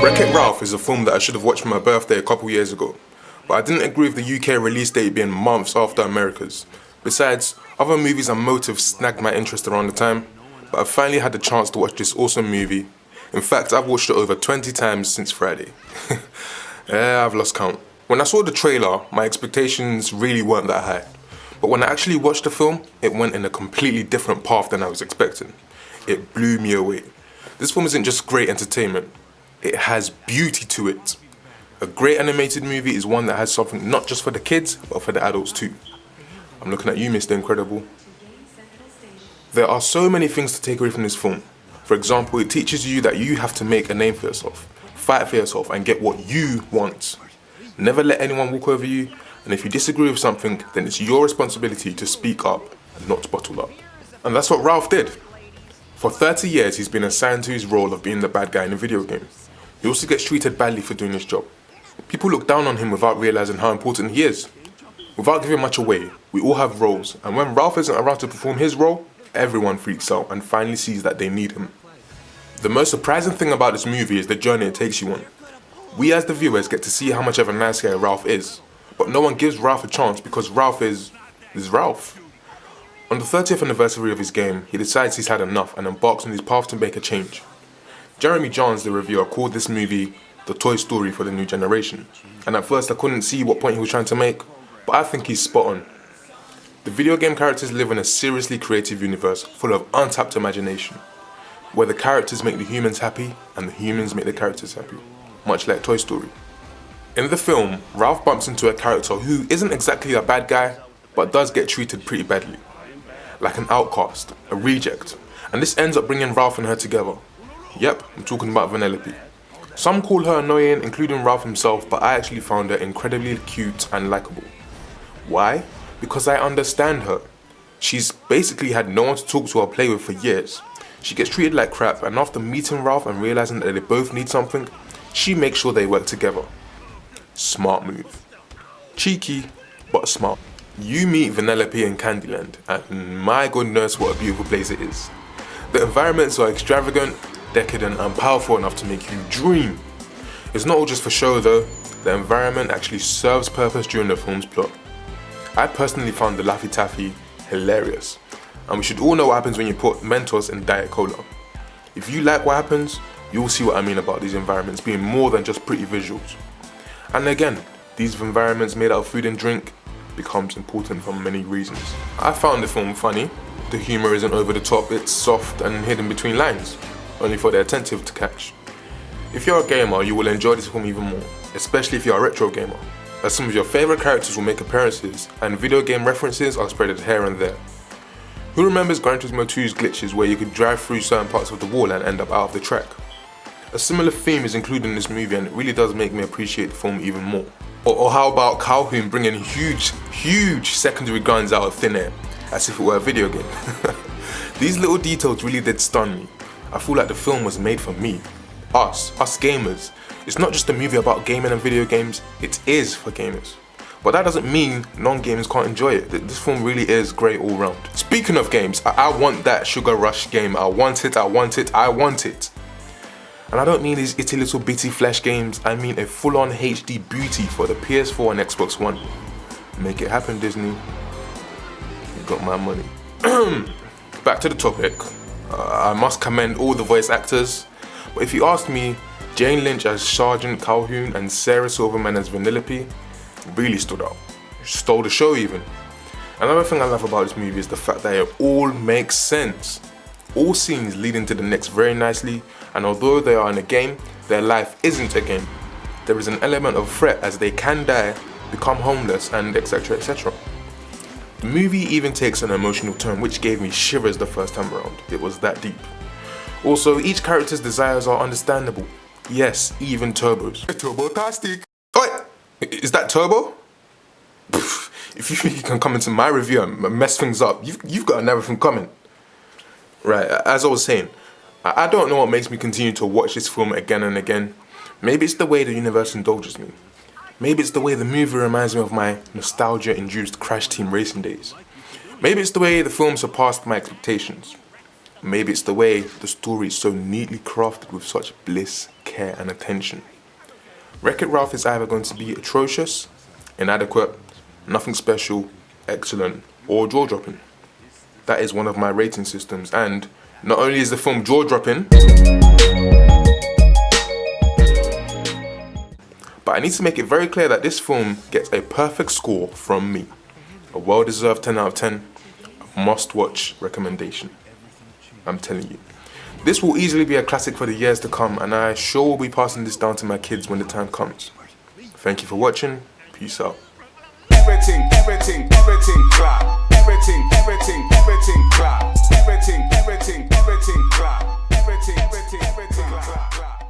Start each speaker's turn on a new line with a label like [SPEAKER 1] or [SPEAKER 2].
[SPEAKER 1] Wreck-It Ralph is a film that I should have watched for my birthday a couple years ago, but I didn't agree with the UK release date being months after America's. Besides, other movies and motives snagged my interest around the time, but I finally had the chance to watch this awesome movie. In fact, I've watched it over 20 times since Friday. Yeah, I've lost count. When I saw the trailer, my expectations really weren't that high. But when I actually watched the film, it went in a completely different path than I was expecting. It blew me away. This film isn't just great entertainment, it has beauty to it. A great animated movie is one that has something not just for the kids, but for the adults too. I'm looking at you, Mr. Incredible. There are so many things to take away from this film. For example, it teaches you that you have to make a name for yourself, fight for yourself, and get what you want. Never let anyone walk over you, and if you disagree with something, then it's your responsibility to speak up and not bottle up. And that's what Ralph did. For 30 years, he's been assigned to his role of being the bad guy in a video game. He also gets treated badly for doing his job. People look down on him without realizing how important he is. Without giving much away, we all have roles, and when Ralph isn't around to perform his role, everyone freaks out and finally sees that they need him. The most surprising thing about this movie is the journey it takes you on. We as the viewers get to see how much of a nice guy Ralph is, but no one gives Ralph a chance because Ralph is Ralph. On the 30th anniversary of his game, he decides he's had enough and embarks on his path to make a change. Jeremy Johns, the reviewer, called this movie the Toy Story for the new generation, and at first I couldn't see what point he was trying to make, but I think he's spot on. The video game characters live in a seriously creative universe full of untapped imagination, where the characters make the humans happy and the humans make the characters happy, much like Toy Story. In the film, Ralph bumps into a character who isn't exactly a bad guy, but does get treated pretty badly. Like an outcast, a reject, and this ends up bringing Ralph and her together. Yep, I'm talking about Vanellope. Some call her annoying, including Ralph himself, but I actually found her incredibly cute and likable. Why? Because I understand her. She's basically had no one to talk to or play with for years. She gets treated like crap, and after meeting Ralph and realizing that they both need something, she makes sure they work together. Smart move. Cheeky, but smart. You meet Vanellope in Candyland, and my goodness, what a beautiful place it is. The environments are extravagant, decadent, and powerful enough to make you dream. It's not all just for show though, the environment actually serves purpose during the film's plot. I personally found the Laffy Taffy hilarious, and we should all know what happens when you put Mentos in Diet Cola. If you like what happens, you'll see what I mean about these environments being more than just pretty visuals. And again, these environments made out of food and drink becomes important for many reasons. I found the film funny. The humour isn't over the top, it's soft and hidden between lines, only for the attentive to catch. If you're a gamer, you will enjoy this film even more, especially if you're a retro gamer, as some of your favourite characters will make appearances and video game references are spread here and there. Who remembers Gran Turismo 2's glitches where you could drive through certain parts of the wall and end up out of the track? A similar theme is included in this movie, and it really does make me appreciate the film even more. Or how about Calhoun bringing huge secondary guns out of thin air, as if it were a video game. These little details really did stun me. I feel like the film was made for me, us gamers. It's not just a movie about gaming and video games, it is for gamers. But that doesn't mean non-gamers can't enjoy it. This film really is great all round. Speaking of games, I want that Sugar Rush game. I want it. And I don't mean these itty little bitty flash games, I mean a full-on HD beauty for the PS4 and Xbox One. Make it happen, Disney. You got my money. Back to the topic. I must commend all the voice actors, but if you ask me, Jane Lynch as Sergeant Calhoun and Sarah Silverman as Vanellope really stood out. Stole the show even. Another thing I love about this movie is the fact that it all makes sense. All scenes lead into the next very nicely, and although they are in a game, their life isn't a game. There is an element of threat as they can die, become homeless, and etc. etc. The movie even takes an emotional turn which gave me shivers the first time around. It was that deep. Also, each character's desires are understandable. Yes, even Turbo's. Turbo-tastic! Oi! Is that Turbo? If you think you can come into my review and mess things up, you've got another thing coming. Right, as I was saying, I don't know what makes me continue to watch this film again and again. Maybe it's the way the universe indulges me. Maybe it's the way the movie reminds me of my nostalgia-induced Crash Team racing days. Maybe it's the way the film surpassed my expectations. Maybe it's the way the story is so neatly crafted with such bliss, care and attention. Wreck-It Ralph is either going to be atrocious, inadequate, nothing special, excellent, or jaw-dropping. That is one of my rating systems, and not only is the film jaw-dropping, but I need to make it very clear that this film gets a perfect score from me. A well-deserved 10 out of 10, a must-watch recommendation. I'm telling you. This will easily be a classic for the years to come, and I sure will be passing this down to my kids when the time comes. Thank you for watching. Peace out.
[SPEAKER 2] Everything clap. Everything clap. Everything clap. Everything clap.